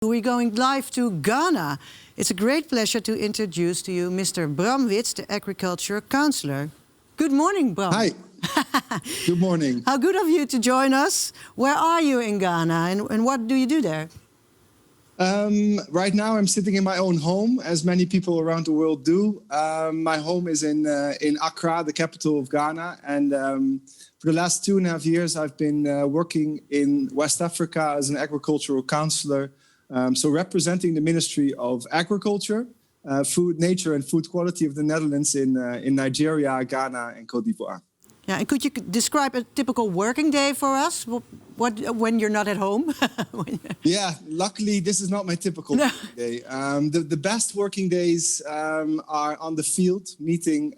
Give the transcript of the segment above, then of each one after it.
We're going live to Ghana. It's a great pleasure to introduce to you Mr. Bram Wits, the Agriculture Councillor. Good morning, Bram. Hi. Good morning. How good of you to join us. Where are you in Ghana and what do you do there? Right now I'm sitting in my own home, as many people around the world do. My home is in Accra, the capital of Ghana. And for the last 2.5 years, I've been working in West Africa as an agricultural councillor. So representing the Ministry of Agriculture, Food, Nature and Food Quality of the Netherlands in Nigeria, Ghana and Côte d'Ivoire. Yeah, and could you describe a typical working day for us? When you're not at home? Yeah, luckily this is not my typical working day. The best working days are on the field, meeting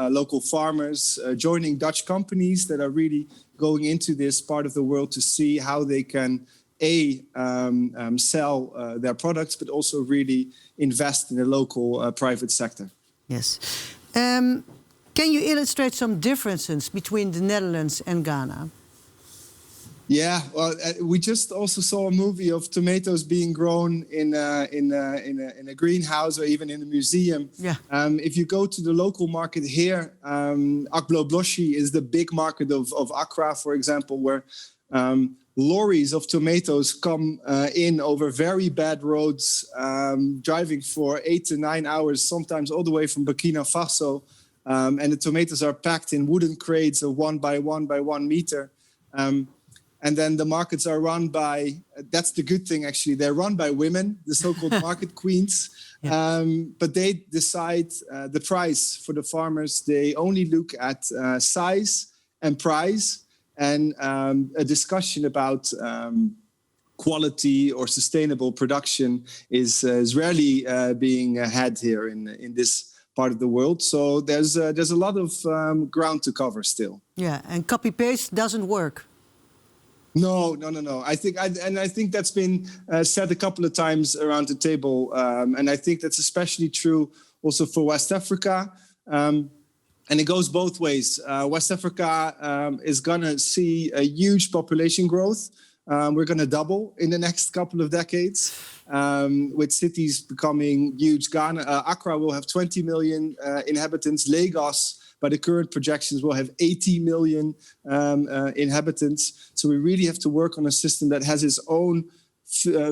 local farmers, joining Dutch companies that are really going into this part of the world to see how they can sell their products, but also really invest in the local private sector. Yes. Can you illustrate some differences between the Netherlands and Ghana? Yeah, well, we just also saw a movie of tomatoes being grown in a greenhouse or even in a museum. Yeah. If you go to the local market here, Akblobloshi is the big market of Accra, for example, where lorries of tomatoes come in over very bad roads, driving for 8 to 9 hours, sometimes all the way from Burkina Faso. And the tomatoes are packed in wooden crates of 1 by 1 by 1 meter. And then the markets are run by, that's the good thing actually, they're run by women, the so-called market queens. Yeah. But they decide the price for the farmers. They only look at size and price. And a discussion about quality or sustainable production is rarely being had here in this part of the world. So there's a lot of ground to cover still. Yeah, and copy-paste doesn't work. No. I think that's been said a couple of times around the table. And I think that's especially true also for West Africa. And it goes both ways. West Africa is going to see a huge population growth. We're going to double in the next couple of decades, with cities becoming huge. Accra will have 20 million inhabitants. Lagos, by the current projections, will have 80 million inhabitants. So we really have to work on a system that has its own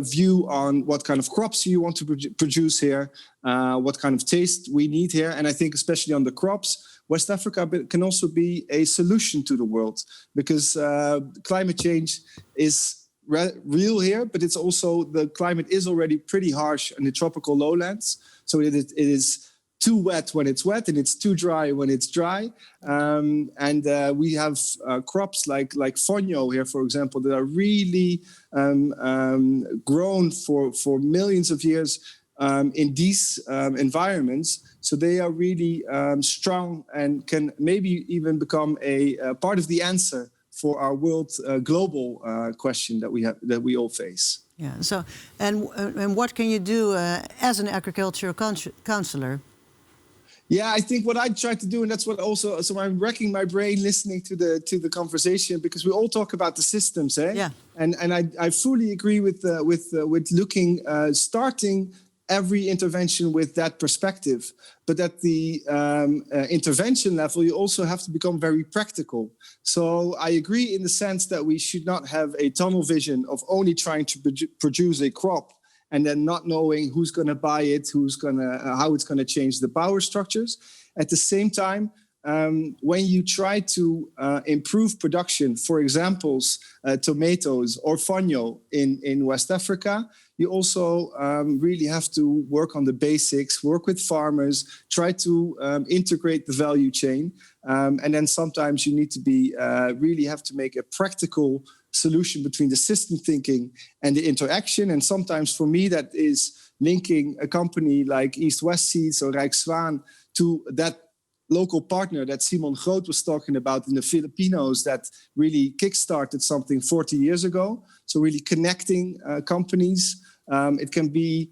view on what kind of crops you want to produce here, what kind of taste we need here. And I think especially on the crops, West Africa can also be a solution to the world, because climate change is real here, but it's also, the climate is already pretty harsh in the tropical lowlands. So it is too wet when it's wet and it's too dry when it's dry. And we have crops like fonio here, for example, that are really grown for millions of years in these environments. So they are really strong and can maybe even become a part of the answer for our world global question that we all face. Yeah. So and what can you do as an agricultural councillor? Yeah, I think what I try to do, and that's what also, so I'm wrecking my brain listening to the conversation, because we all talk about the systems, eh? Yeah. And I fully agree with looking, starting every intervention with that perspective. But at the intervention level, you also have to become very practical. So I agree in the sense that we should not have a tunnel vision of only trying to produce a crop and then not knowing who's going to buy it, how it's going to change the power structures. At the same time, when you try to improve production, for examples, tomatoes or fonio in West Africa, you also really have to work on the basics, work with farmers, try to integrate the value chain. And then sometimes you need to really have to make a practical solution between the system thinking and the interaction. And sometimes for me, that is linking a company like East-West Seeds or Rijkswaan to that local partner that Simon Groot was talking about in the Filipinos that really kickstarted something 40 years ago. So really connecting companies. It can be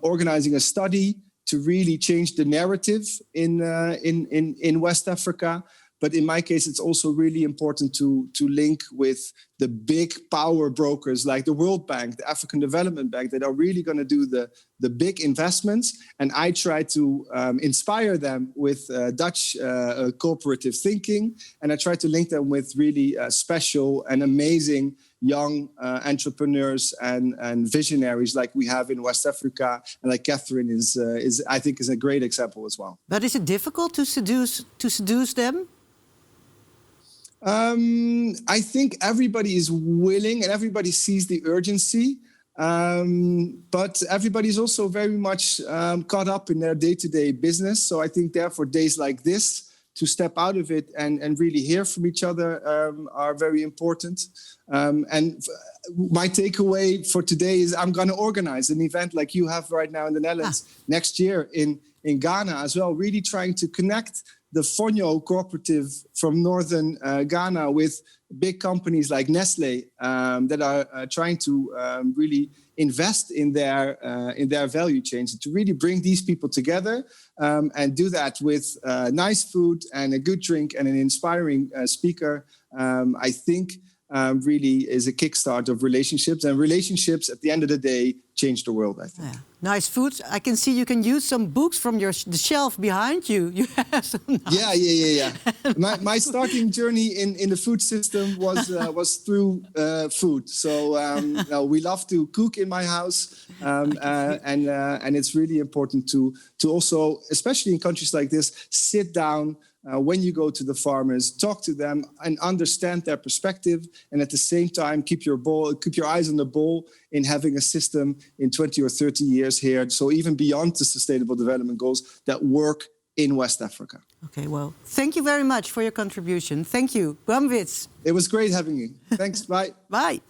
organizing a study to really change the narrative in West Africa. But in my case, it's also really important to link with the big power brokers like the World Bank, the African Development Bank, that are really going to do the big investments. And I try to inspire them with Dutch cooperative thinking. And I try to link them with really special and amazing young entrepreneurs and visionaries like we have in West Africa, and like Catherine is I think is a great example as well. But is it difficult to seduce them? I think everybody is willing and everybody sees the urgency, but everybody's also very much caught up in their day-to-day business. So I think therefore days like this, to step out of it and really hear from each other are very important. My takeaway for today is I'm going to organize an event like you have right now in the Netherlands next year in Ghana as well, really trying to connect the Fonyo cooperative from northern Ghana with big companies like Nestle that are trying to really invest in their value chains, to really bring these people together and do that with nice food and a good drink and an inspiring speaker. I think really is a kickstart of relationships, and relationships at the end of the day change the world, I think. Yeah. Nice food. I can see you can use some books from the shelf behind you. You have some nice... Yeah. My starting journey in the food system was through food. So we love to cook in my house, and it's really important to also, especially in countries like this, sit down when you go to the farmers, talk to them and understand their perspective, and at the same time keep your eyes on the ball in having a system in 20 or 30 years here, so even beyond the Sustainable Development Goals, that work in West Africa. Okay, well, thank you very much for your contribution. Thank you, Bram Wits. It was great having you. Thanks, bye. Bye.